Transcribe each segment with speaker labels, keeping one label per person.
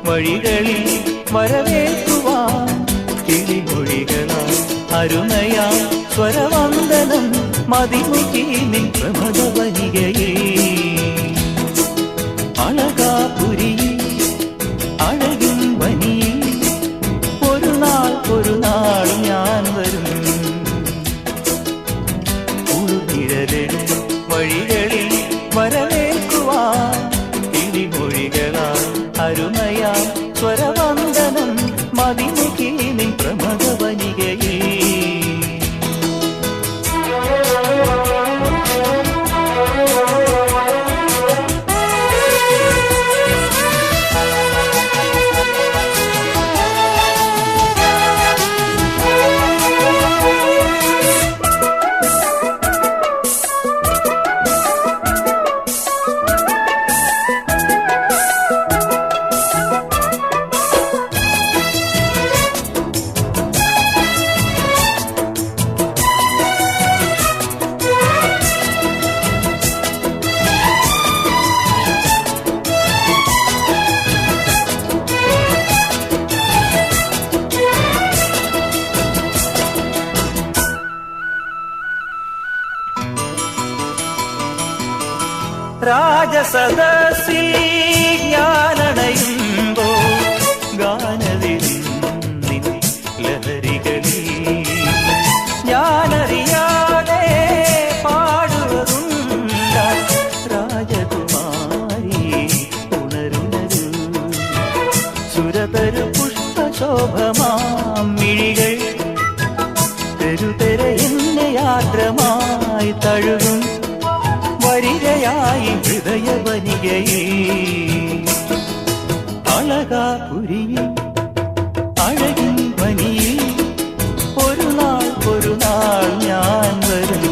Speaker 1: വഴികളിൽ വരവേൽക്കുവാൻ കിളിമൊഴികളാൽ അരുണയാ സ്വരവന്ദനം മതിമുഖി നിൻ പ്രമദവനികയിൽ അളകാപുരിയിൽ അഴകിൻ വനിയിൽ ഒരു നാൾ ഞാൻ വരും ഉൾനിഴലിൽ വഴികളിൽ വരവേൽക്കുവാൻ കിളിമൊഴികളാൽ അരുമയാ സ്വരവന്ദനം മതിമുഖി നിൻ പ്രമദവനികയിൽ രാജസദസ്സിൽ ഞാനണയുമ്പോ ഗാനവിരുന്നിൻ ലഹരികളിൽ ഞാനറിയാതെ പാടുവതുണ്ട രാജകുമാരി ഉണരുണരു സുരതരു പുഷ്പശോഭമാം മിഴികൾ തെരുതെര എന്നെ യാത്രമായി തഴുകും വരികയായി ഹൃദയവനികയിൽ അളകാപുരിയിൽ അഴകിൻ വനിയിൽ ഒരു നാൾ ഞാൻ വരും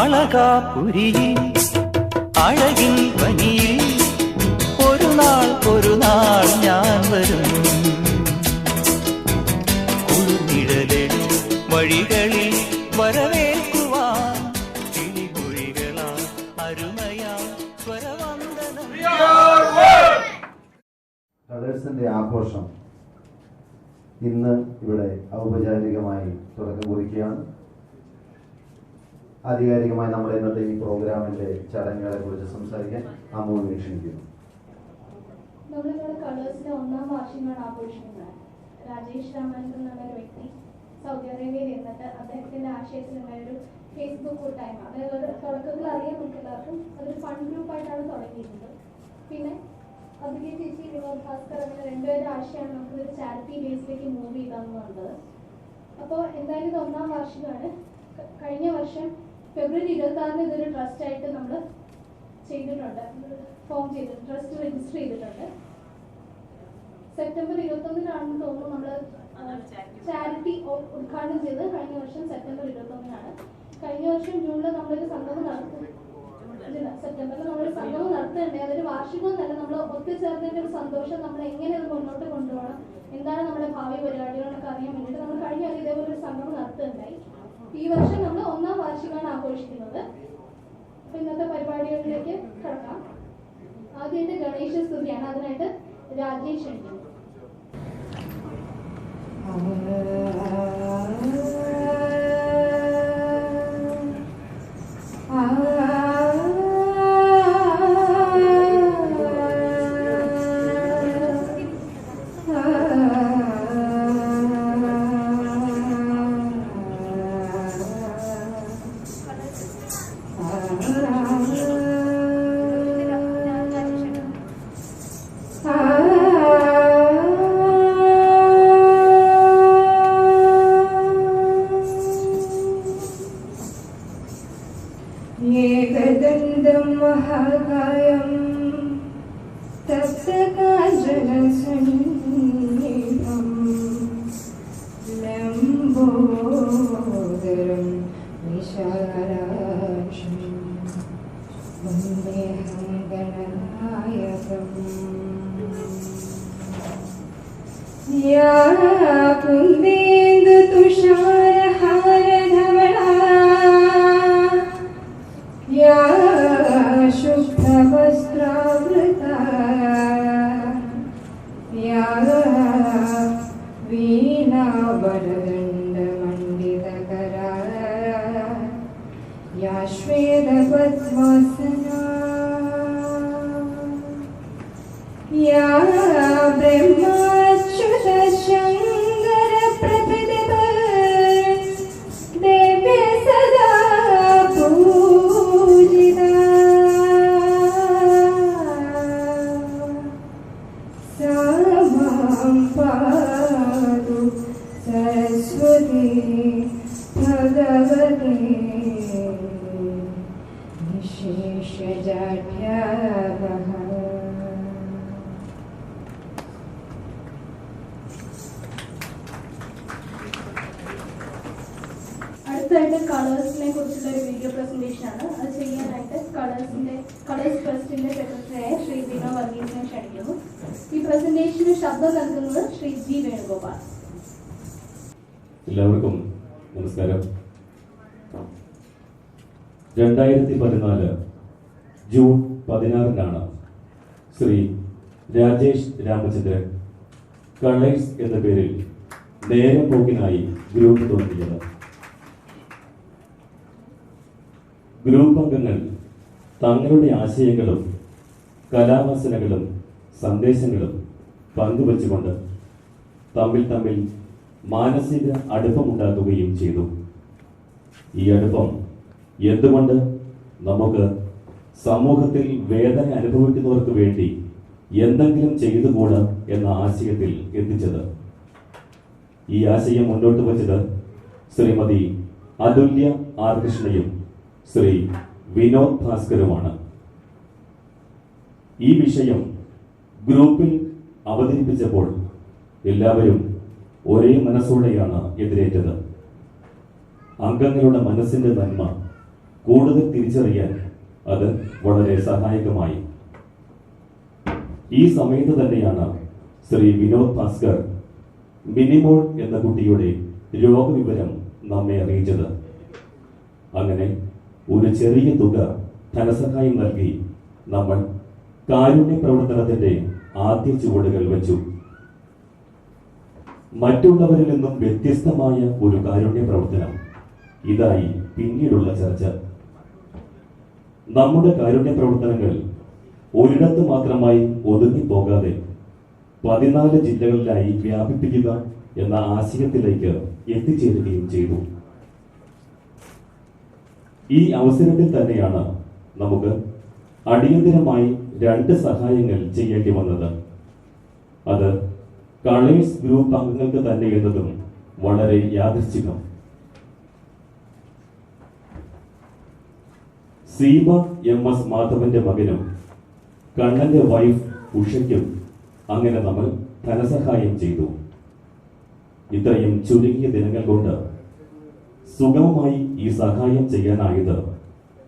Speaker 1: അളകാപുരിയിൽ അഴകിൻ വനിയിൽ ഒരു നാൾ ഞാൻ വരും കുളിർനിഴലിൽ വഴികളിൽ വരവേൽക്കുവാൻ കിളിമൊഴികളാൽ അരുമയാ സ്വരവന്ദനം.
Speaker 2: കളേഴ്സിന്റെ ആഘോഷം ഇന്ന് ഇവിടെ ഔപചാരികമായി തുടക്കം കുറിക്കുകയാണ്. ആധികാരികമായി നമ്മുടെ ഇന്നത്തെ ഈ പ്രോഗ്രാമിന്റെ ചടങ്ങുകളെ കുറിച്ച് സംസാരിക്കാൻ അമ്മൂനെ ക്ഷണിക്കുന്നു.
Speaker 3: നമ്മളിവിടെ കളേഴ്സിന്റെ 1ാം വാർഷികമാണ് ആഘോഷിക്കുന്നത്. രാജേഷ് രാമചന്ദ്രൻ എന്നൊരു വ്യക്തി സൗദി അറേബ്യയിൽ ഇരുന്നിട്ട് അദ്ദേഹത്തിന്റെ ആശയത്തിലുണ്ടായൊരു ഫേസ്ബുക്ക് കൂട്ടായ്മ. അതായത് തുടക്കത്തിൽ അറിയാം നമുക്ക് എല്ലാവർക്കും, അതൊരു ഫൺ ഗ്രൂപ്പായിട്ടാണ് തുടങ്ങിയിരുന്നത്. പിന്നെ അതിലെ ചേച്ചി വിനോദ് ഭാസ്കർ അങ്ങനെ രണ്ടുപേരുടെ ആശയമാണ് നമുക്കൊരു ചാരിറ്റി ബേസിലേക്ക് മൂവ് ചെയ്താന്ന് പറഞ്ഞത്. അപ്പോൾ എന്തായാലും ഇത് 1ാം വാർഷികമാണ്. കഴിഞ്ഞ വർഷം ഫെബ്രുവരി 26 ഇതൊരു ട്രസ്റ്റായിട്ട് നമ്മൾ ചെയ്തിട്ടുണ്ട്, ഫോം ചെയ്തിട്ടുണ്ട്, ട്രസ്റ്റ് രജിസ്റ്റർ ചെയ്തിട്ടുണ്ട്. സെപ്റ്റംബർ 21 തോന്നുന്നു നമ്മൾ ചാരിറ്റി ഉദ്ഘാടനം ചെയ്തത്. കഴിഞ്ഞ വർഷം സെപ്റ്റംബർ 21 കഴിഞ്ഞ വർഷം ജൂണിൽ നമ്മളൊരു സംഗമം സെപ്റ്റംബറിൽ നമ്മളൊരു സംഗമം നടത്തുന്നുണ്ട്. അതൊരു വാർഷികമെന്നല്ല, നമ്മൾ ഒത്തുചേർന്നതിന്റെ ഒരു സന്തോഷം, നമ്മൾ എങ്ങനെ അത് മുന്നോട്ട് കൊണ്ടുപോകണം, എന്താണ് നമ്മുടെ ഭാവി പരിപാടികളൊക്കെ അറിയാൻ വേണ്ടിയിട്ട് നമ്മൾ കഴിഞ്ഞ വർഷം ഇതേപോലെ ഒരു സംഗമം നടത്തുന്നുണ്ടായി. ഈ വർഷം നമ്മൾ 1ാം വാർഷികമാണ് ആഘോഷിക്കുന്നത്. അപ്പൊ ഇന്നത്തെ പരിപാടികളിലേക്ക് കടക്കാം. ആദ്യമായിട്ട് ഗണേശ സ്തുതിയാണ്. അതിനായിട്ട് രാജേഷ് ക്ഷണിക്കുന്നു.
Speaker 4: एकदन्तं महाकायं तप्तकाञ्चनसन्निभं लम्बोदरं विशालाक्षं वन्देऽहं गणनायकम्। या कुन्देन्दुतुषारहारधवला या शुभ्रवस्त्रावृता या वीणावरदण्डमण्डितकरा या श्वेतपद्मासना या ब्रह्माच्युतशङ्करप्रतिभा देव्य सदा पूजिता सा मां पातु सरस्वती भगवती निशेषजाड्यावः।
Speaker 3: അടുത്തായിട്ട് കളേഴ്സിനെ കുറിച്ചുള്ള ഒരു വീഡിയോ പ്രസന്റേഷൻ ആണ്. അത് ചെയ്യാനായിട്ട് കളേഴ്സ് ട്രസ്റ്റിന്റെ സെക്രട്ടറിയായ ശ്രീ ബിനോ വർഗീസിനെ ക്ഷണിക്കുന്നു. ഈ പ്രസന്റേഷന് ശബ്ദം നൽകുന്നത് ശ്രീ ജി വേണുഗോപാൽ.
Speaker 5: എല്ലാവർക്കും നമസ്കാരം. 2014 ജൂൺ 16 ശ്രീ രാജേഷ് രാമചന്ദ്രൻ കളേഴ്സ് എന്ന പേരിൽ നേരം പോക്കിനായി ഗ്രൂപ്പ് തുടങ്ങിയത്. ഗ്രൂപ്പ് അംഗങ്ങൾ തങ്ങളുടെ ആശയങ്ങളും കലാവാസനകളും സന്ദേശങ്ങളും പങ്കുവച്ചുകൊണ്ട് തമ്മിൽ മാനസിക അടുപ്പമുണ്ടാക്കുകയും ചെയ്തു. ഈ അടുപ്പം എന്തുകൊണ്ട് നമുക്ക് സമൂഹത്തിൽ വേദന അനുഭവിക്കുന്നവർക്ക് വേണ്ടി എന്തെങ്കിലും ചെയ്തുകൂടാ എന്ന ആശയത്തിൽ എത്തിച്ചത്. ഈ ആശയം മുന്നോട്ട് വച്ചത് ശ്രീമതി അതുല്യ ആർ കൃഷ്ണയും ശ്രീ വിനോദ് ഭാസ്കറുമാണ്. ഈ വിഷയം ഗ്രൂപ്പിൽ അവതരിപ്പിച്ചപ്പോൾ എല്ലാവരും ഒരേ മനസ്സോടെയാണ് എതിരേറ്റത്. അംഗങ്ങളുടെ മനസ്സിന്റെ നന്മ കൂടുതൽ തിരിച്ചറിയാൻ അത് വളരെ സഹായകമായി. ഈ സമയത്ത് തന്നെയാണ് ശ്രീ വിനോദ് ഭാസ്കർ മിനിമോൾ എന്ന കുട്ടിയുടെ രോഗവിവരം നമ്മെ അറിയിച്ചത്. അങ്ങനെ ഒരു ചെറിയ തുക ധനസഹായം നൽകി നമ്മൾ കാരുണ്യ പ്രവർത്തനത്തിന്റെ ആദ്യ ചുവടുകൾ വെച്ചു. മറ്റുള്ളവരിൽ നിന്നും വ്യത്യസ്തമായ ഒരു കാരുണ്യ പ്രവർത്തനം ഇതായി പിന്നീടുള്ള ചർച്ച. നമ്മുടെ കാരുണ്യ പ്രവർത്തനങ്ങൾ ഒരിടത്ത് മാത്രമായി ഒതുങ്ങിപ്പോകാതെ 14 ജില്ലകളിലായി വ്യാപിപ്പിക്കുക എന്ന ആശയത്തിലേക്ക് എത്തിച്ചേരുകയും ചെയ്തു. ഈ അവസരത്തിൽ തന്നെയാണ് നമുക്ക് അടിയന്തരമായി 2 സഹായങ്ങൾ ചെയ്യേണ്ടി വന്നത്. അത് കളേഴ്സ് ഗ്രൂപ്പ് അംഗങ്ങൾക്ക് തന്നെ എന്നതും വളരെ യാദൃശ്ചികം. സീമ MS മാധവന്റെ മകനും കണ്ണന്റെ വൈഫ് ഉഷയ്ക്കും അങ്ങനെ നമ്മൾ ധനസഹായം ചെയ്തു. ഇത്രയും ചുരുങ്ങിയ ദിനങ്ങൾ കൊണ്ട് സുഗമമായി ഈ സഹായം ചെയ്യാനായത്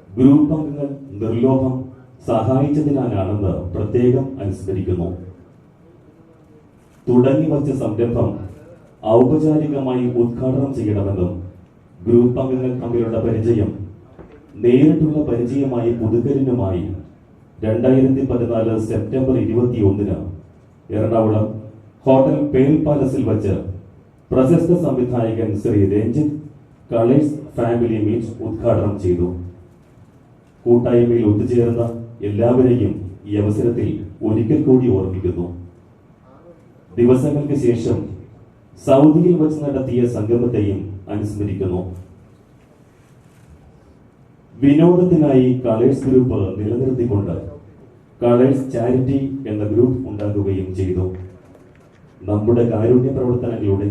Speaker 5: ഗ്രൂപ്പ് അംഗങ്ങൾ നിർലോഭം സഹായിച്ചതിനാലാണെന്ന് പ്രത്യേകം അനുസ്മരിക്കുന്നു. തുടങ്ങി വച്ച സംരംഭം ഔപചാരികമായി ഉദ്ഘാടനം ചെയ്യണമെന്നും ഗ്രൂപ്പ് അംഗങ്ങൾ തമ്മിലുള്ള പരിചയം നേരിട്ടുള്ള പരിചയമായി പുതുക്കലിനുമായി 2014 സെപ്റ്റംബർ 21 എറണാകുളം ഹോട്ടൽ പേൽ പാലസിൽ വച്ച് പ്രശസ്ത സംവിധായകൻ Shri Ranjith Colours family meet ഉദ്ഘാടനം ചെയ്തു. കൂട്ടായ്മയിൽ ഒത്തുചേർന്ന എല്ലാവരെയും ഈ അവസരത്തിൽ ഒരിക്കൽ കൂടി ഓർമ്മിക്കുന്നു. ദിവസങ്ങൾക്ക് ശേഷം സൗദിയിൽ വച്ച് നടത്തിയ സംഗമത്തെയും അനുസ്മരിക്കുന്നു. വിനോദത്തിനായി കളേഴ്സ് ഗ്രൂപ്പ് നിലനിർത്തിക്കൊണ്ട് കളേഴ്സ് ചാരിറ്റി എന്ന ഗ്രൂപ്പ് ഉണ്ടാക്കുകയും ചെയ്തു. നമ്മുടെ കാരുണ്യ പ്രവർത്തനങ്ങളുടെ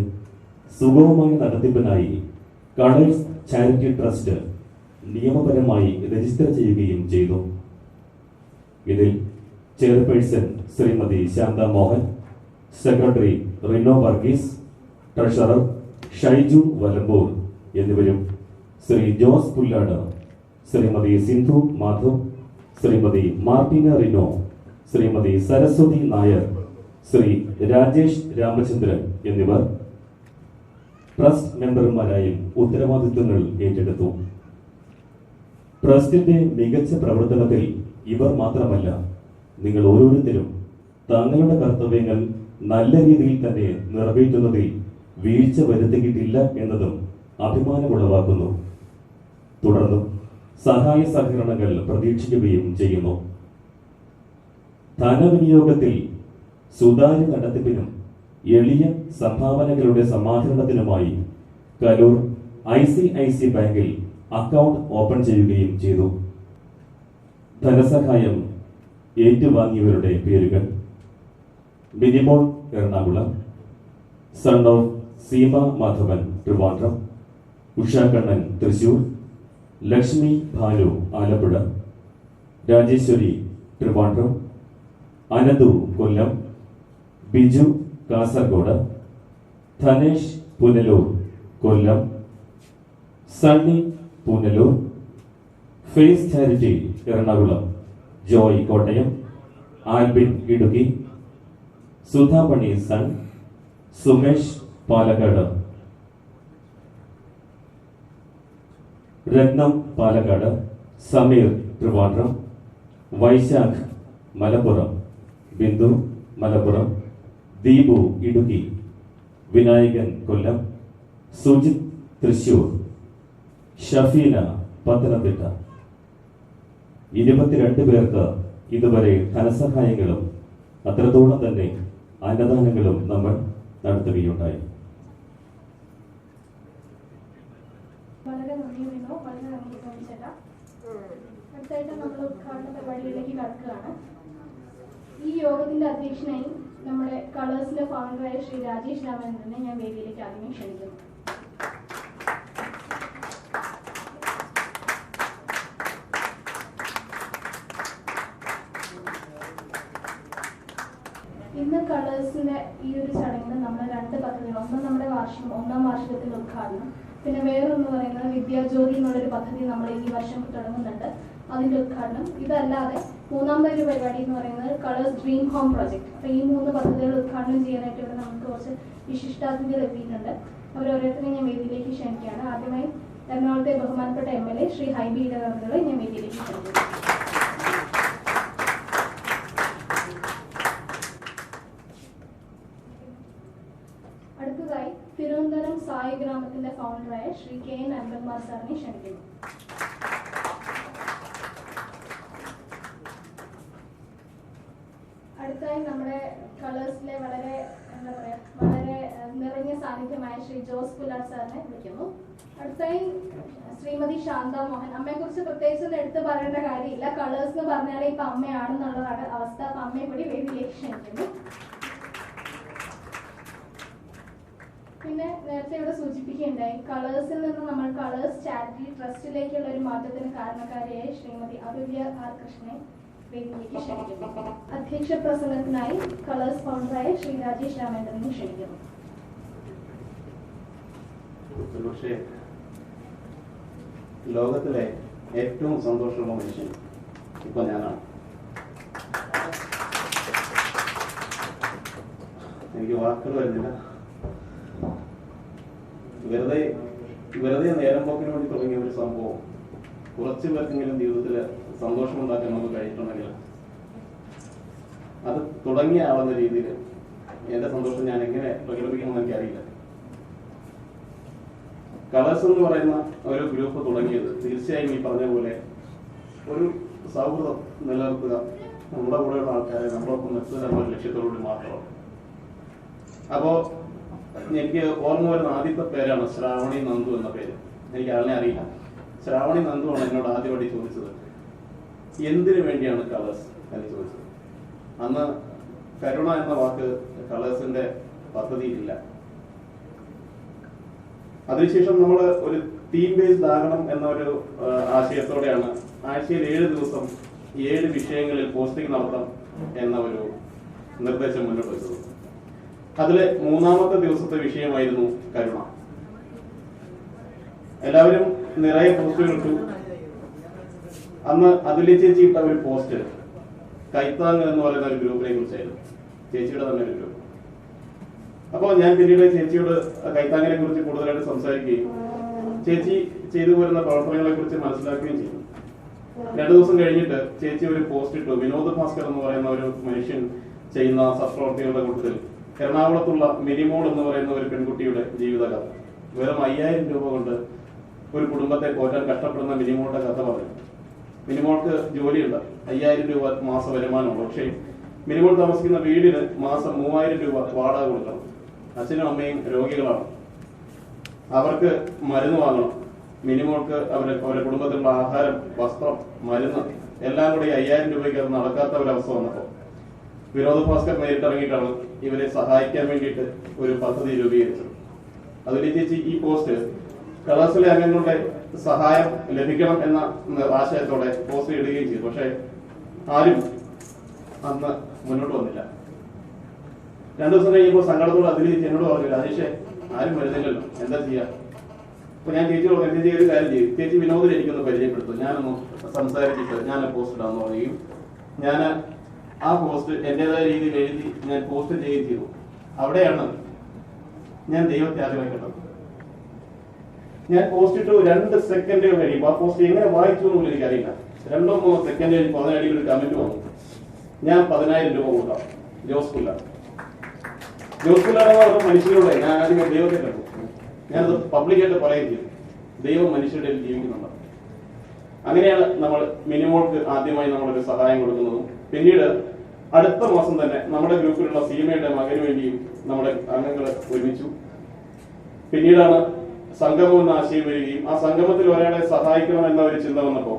Speaker 5: സുഗമമായ നടത്തിപ്പിനായി കളേഴ്സ് ചാരിറ്റി ട്രസ്റ്റ് നിയമപരമായി രജിസ്റ്റർ ചെയ്യുകയും ചെയ്തു. ഇതിൽ chairperson Shrimati Shantha Mohan, secretary Rino Varghese, treasurer Shaiju Valampur എന്നിവരും ശ്രീ ജോസ് പുല്ലാട്, ശ്രീമതി സിന്ധു മാധവ്, ശ്രീമതി മാർട്ടിന റിനോ, ശ്രീമതി സരസ്വതി നായർ, ശ്രീ രാജേഷ് രാമചന്ദ്രൻ എന്നിവർ ട്രസ്റ്റ് മെമ്പർമാരായും ഉത്തരവാദിത്വങ്ങൾ ഏറ്റെടുത്തു. ട്രസ്റ്റിന്റെ മികച്ച പ്രവർത്തനത്തിൽ ഇവർ മാത്രമല്ല, നിങ്ങൾ ഓരോരുത്തരും തങ്ങളുടെ കർത്തവ്യങ്ങൾ നല്ല രീതിയിൽ തന്നെ നിറവേറ്റുന്നതിൽ വീഴ്ച വരുത്തിയിട്ടില്ല എന്നതും അഭിമാനമുളവാക്കുന്നു. തുടർന്നും സഹായ സഹകരണങ്ങൾ പ്രതീക്ഷിക്കുകയും ചെയ്യുന്നു. ധനവിനിയോഗത്തിൽ സുതാര്യ നടത്തിപ്പിനും എളിയ സംഭാവനകളുടെ സമാഹരണത്തിനുമായി കലൂർ ICIC ബാങ്കിൽ അക്കൗണ്ട് ഓപ്പൺ ചെയ്യുകയും ചെയ്തു. ധനസഹായം ഏറ്റുവാങ്ങിയവരുടെ പേരുകൾ: Minimol Ernakulam, son of Seema Madhavan Trivandrum, Ushakannan Thrissur, Lakshmi Bhanu Alappuzha, Rajeshwari Trivandrum, Ananthu Kollam, Biju Kasaragod, Dhanesh Punalur Kollam, Sunny Punalur, Face Charity Ernakulam, Joy Kottayam, Albin Idukki, Sudhamani son, Sumesh Palakkad, Ratnam Palakkad, Sameer Trivandrum, Vaishakh Malappuram, Bindu Malappuram, Deepu Idukki, Vinayakan കൊല്ലം, സുജിത് തൃശൂർ, ഷഫീന പത്തനംതിട്ട. 22 പേർക്ക് ഇതുവരെ ധനസഹായങ്ങളും അത്രത്തോളം തന്നെ അന്നദാനങ്ങളും നമ്മൾ നടത്തുകയുണ്ടായി.
Speaker 3: വളരെ നന്ദി വിനോ, വളരെ നന്ദി തോന്നിച്ചേട്ടാ. അടുത്തായിട്ട് നമ്മൾ ഉദ്ഘാടന പരിപാടികളിലേക്ക് കടക്കുകയാണ്. ഈ യോഗത്തിന്റെ അധ്യക്ഷനായി നമ്മുടെ കളേഴ്സിന്റെ ഫൗണ്ടറായ ശ്രീ രാജേഷ് രാമചന്ദ്രനെ ഞാൻ വേദിയിലേക്ക് ആദ്യമേ ക്ഷണിക്കുന്നു. ഇന്ന് കളേഴ്സിന്റെ ഈ ഒരു ചടങ്ങിൽ നമ്മൾ 2 പദ്ധതികൾ, ഒന്ന് നമ്മുടെ 1ാം വാർഷികത്തിന്റെ ഉദ്ഘാടനം, പിന്നെ വേറൊന്ന് പറയുന്നത് വിദ്യാജ്യോതി എന്നുള്ളൊരു പദ്ധതി നമ്മൾ ഈ വർഷം തുടങ്ങുന്നുണ്ട്, അതിന്റെ ഉദ്ഘാടനം. ഇതല്ലാതെ 3ാമതൊരു പരിപാടി എന്ന് പറയുന്നത് കളേഴ്സ് ഡ്രീം ഹോം പ്രോജക്റ്റ്. അപ്പോൾ ഈ 3 പദ്ധതികൾ ഉദ്ഘാടനം ചെയ്യാനായിട്ട് ഇവിടെ നമുക്ക് കുറച്ച് വിശിഷ്ടാതിഥികൾ എത്തിയിട്ടുണ്ട്. അവരോരോരുത്തരെയും ഞാൻ വേദിയിലേക്ക് ക്ഷണിക്കുകയാണ്. ആദ്യമായി എറണാകുളത്തെ ബഹുമാനപ്പെട്ട MLA ശ്രീ ഹൈബി ഇടവകളെ ഞാൻ വേദിയിലേക്ക് ക്ഷണിക്കുന്നു. അടുത്തതായി തിരുവനന്തപുരം സായി ഗ്രാമത്തിന്റെ ഫൗണ്ടറായ ശ്രീ KN അൻപന്മാർ സാറിനെ ക്ഷണിക്കുന്നു. അടുത്തായി നമ്മുടെ കളേഴ്സിലെ വളരെ സാന്നിധ്യമായ ശ്രീ ജോസ് പുല്ലാർ സാറിനെ വിളിക്കുന്നു. അടുത്തായി ശ്രീമതി ശാന്ത മോഹൻ. അമ്മയെ കുറിച്ച് പ്രത്യേകിച്ച് എടുത്ത് പറയേണ്ട കാര്യമില്ല. കളേഴ്സ് എന്ന് പറഞ്ഞാൽ ഇപ്പൊ അമ്മയാണെന്നുള്ളതാണ് അവസ്ഥ. അപ്പൊ അമ്മയെ കൂടി വേദിയിലേക്ക് ക്ഷണിക്കുന്നു. പിന്നെ നേരത്തെ ഇവിടെ സൂചിപ്പിക്കുകയുണ്ടായി, കളേഴ്സിൽ നിന്ന് നമ്മൾ കളേഴ്സ് ചാരിറ്റി ട്രസ്റ്റിലേക്കുള്ള ഒരു മാറ്റത്തിന് കാരണക്കാരിയായി ശ്രീമതി അരുവ്യ ആർ കൃഷ്ണനെ വേദിയിലേക്ക് ക്ഷണിക്കുന്നു. അധ്യക്ഷ പ്രസംഗത്തിനായി കളേഴ്സ് ഫൗണ്ടറായ ശ്രീ രാജേഷ് രാമേന്ദ്രനെ ക്ഷണിക്കുന്നു.
Speaker 6: പക്ഷേ ലോകത്തിലെ ഏറ്റവും സന്തോഷമുള്ള മനുഷ്യൻ ഇപ്പൊ ഞാനാണ്. എനിക്ക് വാക്കുകൾ വരുന്നില്ല. വെറുതെ നേരം പോക്കിന് വേണ്ടി തുടങ്ങിയ ഒരു സംഭവം കുറച്ചു പേർക്കെങ്കിലും ജീവിതത്തിൽ സന്തോഷമുണ്ടാക്കാൻ നമുക്ക് കഴിഞ്ഞിട്ടുണ്ടെങ്കിൽ അത് തുടങ്ങിയ ആളെന്ന രീതിയിൽ എന്റെ സന്തോഷം ഞാൻ എങ്ങനെ പ്രകടിപ്പിക്കണമെന്ന് എനിക്കറിയില്ല. കളേഴ്സ് എന്ന് പറയുന്ന ഒരു ഗ്രൂപ്പ് തുടങ്ങിയത് തീർച്ചയായും ഈ പറഞ്ഞ പോലെ ഒരു സൗഹൃദം നിലനിർത്തുക, നമ്മുടെ കൂടെയുള്ള ആൾക്കാരെ നമ്മളൊപ്പം നിർത്തുക എന്ന ലക്ഷ്യത്തോടുകൂടി മാത്രമാണ്. അപ്പോ എനിക്ക് ഓർമ്മ വരുന്ന ആദ്യത്തെ പേരാണ് ശ്രാവണി നന്ദു എന്ന പേര്. എനിക്ക് ആളിനെ അറിയില്ല. ശ്രാവണി നന്ദു ആണ് എന്നോട് ആദ്യമായിട്ട് ചോദിച്ചത് എന്തിനു വേണ്ടിയാണ് കളേഴ്സ് എന്ന് ചോദിച്ചത്. അന്ന് കരുണ എന്ന വാക്ക് കളേഴ്സിന്റെ പദ്ധതിയിലില്ല. അതിനുശേഷം നമ്മൾ ഒരു തീം ബേസ്ഡ് ആകണം എന്ന ഒരു ആശയത്തോടെയാണ് ആഴ്ചയിൽ 7 ദിവസം 7 വിഷയങ്ങളിൽ പോസ്റ്റിംഗ് നടത്തണം എന്ന ഒരു നിർദ്ദേശം മുന്നോട്ട് വെച്ചത്. അതിലെ 3-ാമത്തെ ദിവസത്തെ വിഷയമായിരുന്നു കരുണ. എല്ലാവരും നിറയെ പോസ്റ്റുകൾ ഇട്ടു. അന്ന് അതുല്യ ചേച്ചി ഇട്ട ഒരു പോസ്റ്റ് കൈത്താങ് എന്ന് പറയുന്ന ഒരു ഗ്രൂപ്പിനെ കുറിച്ചായിരുന്നു, ചേച്ചിയുടെ തന്നെ ഒരു ഗ്രൂപ്പ്. അപ്പോൾ ഞാൻ പിന്നീട് ചേച്ചിയോട് കൈത്താങ്ങിനെ കുറിച്ച് കൂടുതലായിട്ട് സംസാരിക്കുകയും ചേച്ചി ചെയ്തു വരുന്ന പ്രവർത്തനങ്ങളെ കുറിച്ച് മനസ്സിലാക്കുകയും ചെയ്തു. 2 ദിവസം കഴിഞ്ഞിട്ട് ചേച്ചി ഒരു പോസ്റ്റ് ഇട്ടു. വിനോദ് ഭാസ്കർ എന്ന് പറയുന്ന ഒരു മനുഷ്യൻ ചെയ്യുന്ന സത്പ്രവർത്തികളുടെ കൂട്ടത്തിൽ എറണാകുളത്തുള്ള മിനിമോൾ എന്ന് പറയുന്ന ഒരു പെൺകുട്ടിയുടെ ജീവിതകഥ, വെറും 5000 രൂപ കൊണ്ട് ഒരു കുടുംബത്തെ പോറ്റാൻ കഷ്ടപ്പെടുന്ന മിനിമോളുടെ കഥ പറഞ്ഞു. മിനിമോൾക്ക് ജോലിയുണ്ട്, 5000 രൂപ മാസ വരുമാനമുണ്ട്. പക്ഷേ മിനിമോൾ താമസിക്കുന്ന വീടിന് മാസം 3000 രൂപ വാടക കൊടുക്കണം. അച്ഛനും അമ്മയും രോഗികളാണ്, അവർക്ക് മരുന്ന് വാങ്ങണം. മിനിമോൾക്ക് അവരുടെ കുടുംബത്തിലുള്ള ആഹാരം, വസ്ത്രം, മരുന്ന് എല്ലാം കൂടി 5000 രൂപയ്ക്ക് അത് നടക്കാത്ത ഒരവസ്ഥ വന്നപ്പോൾ വിനോദ് ഭാസ്കർ നേരിട്ടിറങ്ങിയിട്ടാണ് ഇവരെ സഹായിക്കാൻ വേണ്ടിയിട്ട് ഒരു പദ്ധതി രൂപീകരിച്ചത്. അതുപോലെ ചേച്ചി ഈ പോസ്റ്റ് കളേഴ്സിലെ അംഗങ്ങളുടെ സഹായം ലഭിക്കണം എന്ന ആശയത്തോടെ പോസ്റ്റ് ഇടുകയും ചെയ്തു. പക്ഷെ ആരും അന്ന് മുന്നോട്ട് വന്നില്ല. 2 ദിവസം കഴിയുമ്പോൾ സങ്കടത്തോട് അതിൽ എന്നോട് പറഞ്ഞു, രാജേഷേ ആരും വരുന്നില്ലല്ലോ, എന്താ ചെയ്യാ? അപ്പൊ ഞാൻ ചേച്ചിയോട് പറഞ്ഞു, ചേച്ചി ഒരു കാര്യം ചെയ്യും, ചേച്ചി വിനോദിനെ എനിക്കൊന്ന് പരിചയപ്പെടുത്തും, ഞാനൊന്ന് സംസാരിച്ചിട്ട് ഞാൻ പോസ്റ്റ് ഇടാന്ന് പറയുകയും ഞാൻ ആ പോസ്റ്റ് എന്റേതായ രീതിയിൽ എഴുതി ഞാൻ പോസ്റ്റ് ചെയ്യുകയും ചെയ്തു. അവിടെയാണ് ഞാൻ ദൈവത്തെ ആദ്യമായി കണ്ടത്. ഞാൻ പോസ്റ്റ് ഇട്ടു 2 സെക്കൻഡുകൾ കഴിയുമ്പോൾ ആ പോസ്റ്റ് എങ്ങനെ വായിച്ചു എന്നുള്ളത് എനിക്കറിയില്ല. 2-3 സെക്കൻഡ് കഴിഞ്ഞ് അതിനടിയിൽ ഒരു കമന്റ് വന്നു, ഞാൻ 10000 രൂപ കൊടുക്കാം. ജോസ് പുല്ലാർ എന്ന മനുഷ്യരുടെ ഞാൻ ആദ്യം ദൈവത്തെ കണ്ടു. ഞാനത് പബ്ലിക്കായിട്ട് പറയുകയും ചെയ്തു, ദൈവം മനുഷ്യരുടെ ജീവിക്കുന്നുണ്ട്. അങ്ങനെയാണ് നമ്മൾ മിനിമോൾക്ക് ആദ്യമായി നമ്മളൊരു സഹായം കൊടുക്കുന്നതും പിന്നീട് അടുത്ത മാസം തന്നെ നമ്മുടെ ഗ്രൂപ്പിലുള്ള സീമയുടെ മകന് വേണ്ടിയും നമ്മുടെ അംഗങ്ങൾ ഒരുമിച്ചു. പിന്നീടാണ് സംഗമം എന്ന ആശയം വരികയും ആ സംഗമത്തിൽ ഒരാളെ സഹായിക്കണം എന്ന ഒരു ചിന്ത വന്നപ്പോൾ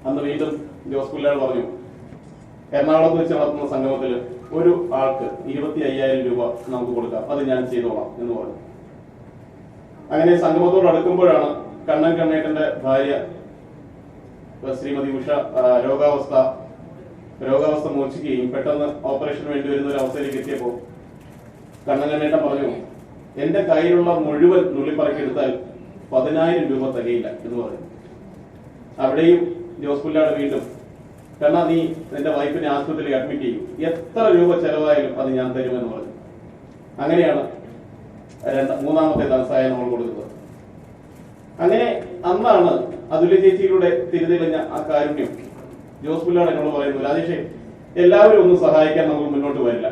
Speaker 6: അന്ന് വീണ്ടും ജോസ് പുല്ലാർ പറഞ്ഞു, എറണാകുളത്ത് വെച്ച് നടത്തുന്ന സംഗമത്തിൽ ഒരു ആൾക്ക് 25,000 രൂപ നമുക്ക് കൊടുക്കാം, അത് ഞാൻ ചെയ്തോളാം എന്ന് പറഞ്ഞു. അങ്ങനെ സംഗമത്തോട് അടുക്കുമ്പോഴാണ് കണ്ണൻ കണ്ണേട്ടന്റെ ഭാര്യ ശ്രീമതി ഉഷ രോഗാവസ്ഥ മോചിക്കുകയും പെട്ടെന്ന് ഓപ്പറേഷന് വേണ്ടി വരുന്ന ഒരു അവസ്ഥയിലേക്ക് എത്തിയപ്പോൾ കണ്ണൻ കണ്ണേട്ടൻ പറഞ്ഞു, എന്റെ കയ്യിലുള്ള മുഴുവൻ നുള്ളിപ്പറക്കെടുത്താൽ 10,000 രൂപ തികയില്ല എന്ന് പറഞ്ഞു. അവിടെയും ജോസ് പുല്ലാട് വീണ്ടും, കാരണം നീ നിന്റെ വൈഫിനെ ആശുപത്രിയിൽ അഡ്മിറ്റ് ചെയ്യും, എത്ര രൂപ ചെലവായാലും അത് ഞാൻ തരുമെന്ന് പറഞ്ഞു. അങ്ങനെയാണ് 3-ാമത്തെ ധനസഹായം നമ്മൾ കൊടുക്കുന്നത്. അങ്ങനെ അന്നാണ് അതുല്യ ചേച്ചിയിലൂടെ തിരിതെളിഞ്ഞ ആ കാരുണ്യം. ജോസ് പുല്ലാട് എന്നോട് പറയുന്നു, രാജേഷേ എല്ലാവരും ഒന്നും സഹായിക്കാൻ നമുക്ക് മുന്നോട്ട് വരില്ല,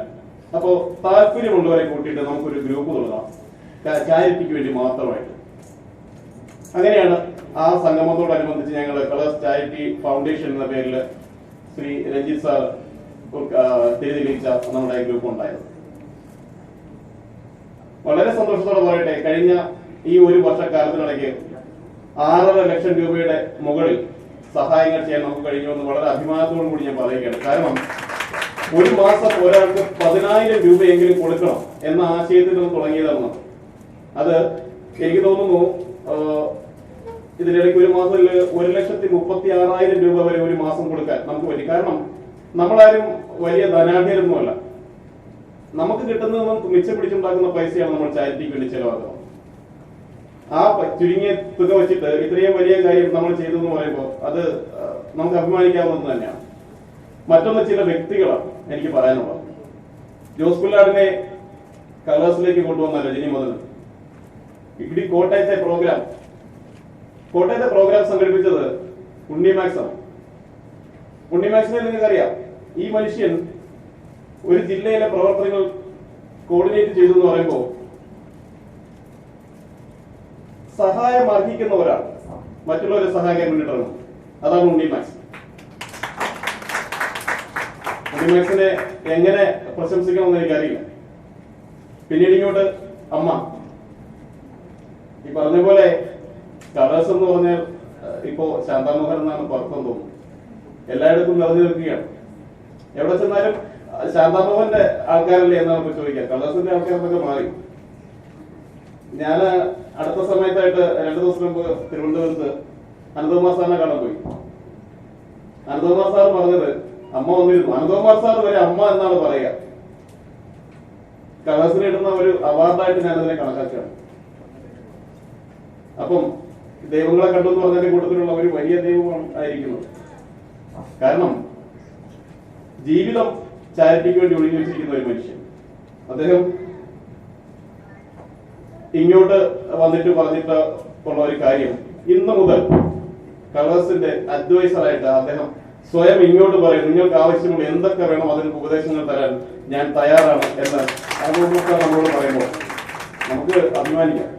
Speaker 6: അപ്പോ താല്പര്യമുള്ളവരെ കൂട്ടിയിട്ട് നമുക്കൊരു ഗ്രൂപ്പ് തുടങ്ങാം, ചാരിറ്റിക്ക് വേണ്ടി മാത്രമായിട്ട്. അങ്ങനെയാണ് ആ സംഗമത്തോടനുബന്ധിച്ച് ഞങ്ങൾ കളേഴ്സ് ചാരിറ്റി ഫൗണ്ടേഷൻ എന്ന പേരിൽ ശ്രീ രഞ്ജിത്ത് സാർ തിരിതെളിയിച്ച നമ്മുടെ ഗ്രൂപ്പ് ഉണ്ടായത്. വളരെ സന്തോഷത്തോടെ പറയട്ടെ, കഴിഞ്ഞ ഈ ഒരു വർഷക്കാലത്തിനിടയ്ക്ക് 6.5 ലക്ഷം രൂപയുടെ മുകളിൽ സഹായങ്ങൾ ചെയ്യാൻ നമുക്ക് കഴിഞ്ഞു എന്ന് വളരെ അഭിമാനത്തോടു കൂടി ഞാൻ പറയുകയാണ്. കാരണം ഒരു മാസം ഒരാൾക്ക് 10,000 രൂപയെങ്കിലും കൊടുക്കണം എന്ന ആശയത്തിൽ നിന്ന് തുടങ്ങിയതാണ്. അത് എനിക്ക് തോന്നുന്നു ഇതിനിടയ്ക്ക് ഒരു മാസത്തിൽ 1,36,000 രൂപ വരെ ഒരു മാസം കൊടുക്കാൻ നമുക്ക് പറ്റി. കാരണം നമ്മളാരും വലിയ ധനാഢ്യരൊന്നുമല്ല. നമുക്ക് കിട്ടുന്നതൊന്നും മിച്ചം പിടിച്ചുണ്ടാക്കുന്ന പൈസയാണ് നമ്മൾ ചാരിറ്റിക്ക് വേണ്ടി ചെലവാക്കുന്നത്. ആ ചുരുങ്ങിയ തുക വെച്ചിട്ട് ഇത്രയും വലിയ കാര്യം നമ്മൾ ചെയ്തു എന്ന് പറയുമ്പോൾ അത് നമുക്ക് അഭിമാനിക്കാവുന്നത് തന്നെയാണ്. മറ്റൊന്ന് ചില വ്യക്തികളാണ് എനിക്ക് പറയാനുള്ളത്. ജോസ് പുല്ലാടിനെ കളേഴ്സിലേക്ക് കൊണ്ടുവന്ന രജനി മുതൽ ഇവിടെ കോട്ടയത്തെ പ്രോഗ്രാം സംഘടിപ്പിച്ചത് ഉണ്ണിമാക്സാണ്. ഉണ്ണിമാക്സിനെ നിങ്ങൾക്കറിയാം. ഈ മനുഷ്യൻ ഒരു ജില്ലയിലെ പ്രവർത്തനങ്ങൾ കോർഡിനേറ്റ് ചെയ്തു എന്ന് പറയുമ്പോൾ സഹായം അർഹിക്കുന്ന ഒരാൾ മറ്റുള്ളവരെ സഹായിക്കാൻ വേണ്ടിയിട്ടാണ്. അതാണ് ഉണ്ണിമാക്സ്. ഉണ്ണിമാക്സിനെ എങ്ങനെ പ്രശംസിക്കണമെന്ന് എനിക്കറിയില്ല. പിന്നീട് ഇങ്ങോട്ട് അമ്മ, ഈ പറഞ്ഞ പോലെ കളേഴ്സ് എന്ന് പറഞ്ഞാൽ ഇപ്പോ ശാന്താമോഹൻ എന്നാണ് പുറത്തെന്ന് തോന്നുന്നു. എല്ലായിടത്തും നിറഞ്ഞു നിൽക്കുകയാണ്. എവിടെ ചെന്നാലും ശാന്താമോഹന്റെ ആൾക്കാരല്ലേ എന്നാണ് ചോദിക്കുക. കളേഴ്സിന്റെ ആൾക്കാരൊക്കെ മാറി. ഞാൻ അടുത്ത സമയത്തായിട്ട് 2 ദിവസം മുമ്പ് തിരുവനന്തപുരത്ത് അനന്തകുമാർ സാറിനെ കാണാൻ പോയി. അനന്തകുമാർ സാർ പറഞ്ഞത് അമ്മ വന്നിരുന്നു. അനന്തകുമാർ സാർ വരെ അമ്മ എന്നാണ് പറയുക. കളേഴ്സിന് ഇടുന്ന ഒരു അവാർഡായിട്ട് ഞാനതിനെ കണക്കാക്കുകയാണ്. അപ്പം ദൈവങ്ങളെ കണ്ടു എന്ന് പറഞ്ഞതിന്റെ കൂട്ടത്തിലുള്ള ഒരു വലിയ ദൈവമാണ് ആയിരിക്കുന്നത്. കാരണം ജീവിതം ചാരിറ്റിക്ക് വേണ്ടി ഒഴിഞ്ഞു വെച്ചിരിക്കുന്ന ഒരു മനുഷ്യൻ. അദ്ദേഹം ഇങ്ങോട്ട് വന്നിട്ട് പറഞ്ഞിട്ട് ഉള്ള ഒരു കാര്യം, ഇന്ന് മുതൽ കളേഴ്സിന്റെ അഡ്വൈസറായിട്ട് അദ്ദേഹം സ്വയം ഇങ്ങോട്ട് പറയും, നിങ്ങൾക്ക് ആവശ്യമുള്ള എന്തൊക്കെ വേണം അതിന് ഉപദേശങ്ങൾ തരാൻ ഞാൻ തയ്യാറാണ് എന്ന് അതുകൊണ്ടൊക്കെ നമ്മളോട് പറയുമ്പോൾ നമുക്ക് അഭിമാനിക്കാം.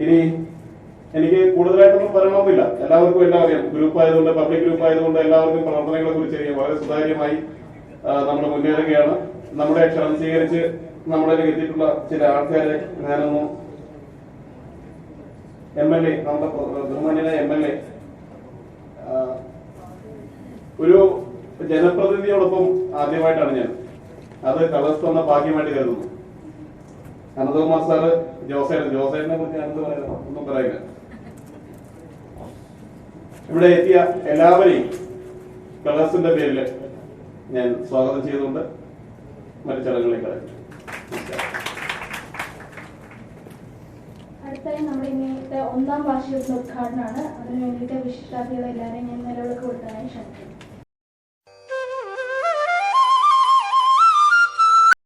Speaker 6: ഇനി എനിക്ക് കൂടുതലായിട്ടൊന്നും പറയണമെന്നില്ല. എല്ലാവർക്കും എല്ലാം അറിയാം. ഗ്രൂപ്പ് ആയതുകൊണ്ട്, പബ്ലിക് ഗ്രൂപ്പ് ആയതുകൊണ്ട് എല്ലാവർക്കും പ്രവർത്തനങ്ങളെ കുറിച്ച് അറിയാം. വളരെ സുതാര്യമായി നമ്മൾ മുന്നേറുകയാണ്. നമ്മുടെ ക്ഷണം സ്വീകരിച്ച് നമ്മുടെ എത്തിയിട്ടുള്ള ചില ആൾക്കാരെ ഞാനൊന്നും MLA, നമ്മുടെ ബഹുമാന്യനായ MLA ഒരു ജനപ്രതിനിധിയോടൊപ്പം ആദ്യമായിട്ടാണ് ഞാൻ. അത് കളേഴ്സ് തന്ന ഭാഗ്യമായിട്ട് കരുതുന്നു. അനന്തകുമാർ സാറ് ജോസേനെ കുറിച്ച് ഞാനെന്ത് പറയുന്നത് ഒന്നും പറയുക. ഇവിടെ എത്തിയ എല്ലാവരെയും കളേഴ്സിന്റെ പേരിൽ ഞാൻ സ്വാഗതം ചെയ്തുകൊണ്ട് മറ്റു ചടങ്ങുകളിലേക്ക് കടക്കും.
Speaker 3: അടുത്തായി നമ്മുടെ ഇന്നത്തെ 1ാം വാർഷികത്തിന്റെ ഉദ്ഘാടനമാണ്. അതിനു വേണ്ടിയിട്ട് വിശിഷ്ടാതിഥികളെ എല്ലാവരെയും ഞാൻ നിലവിളക്ക് കൊടുക്കാനായി ക്ഷണിക്കുന്നു.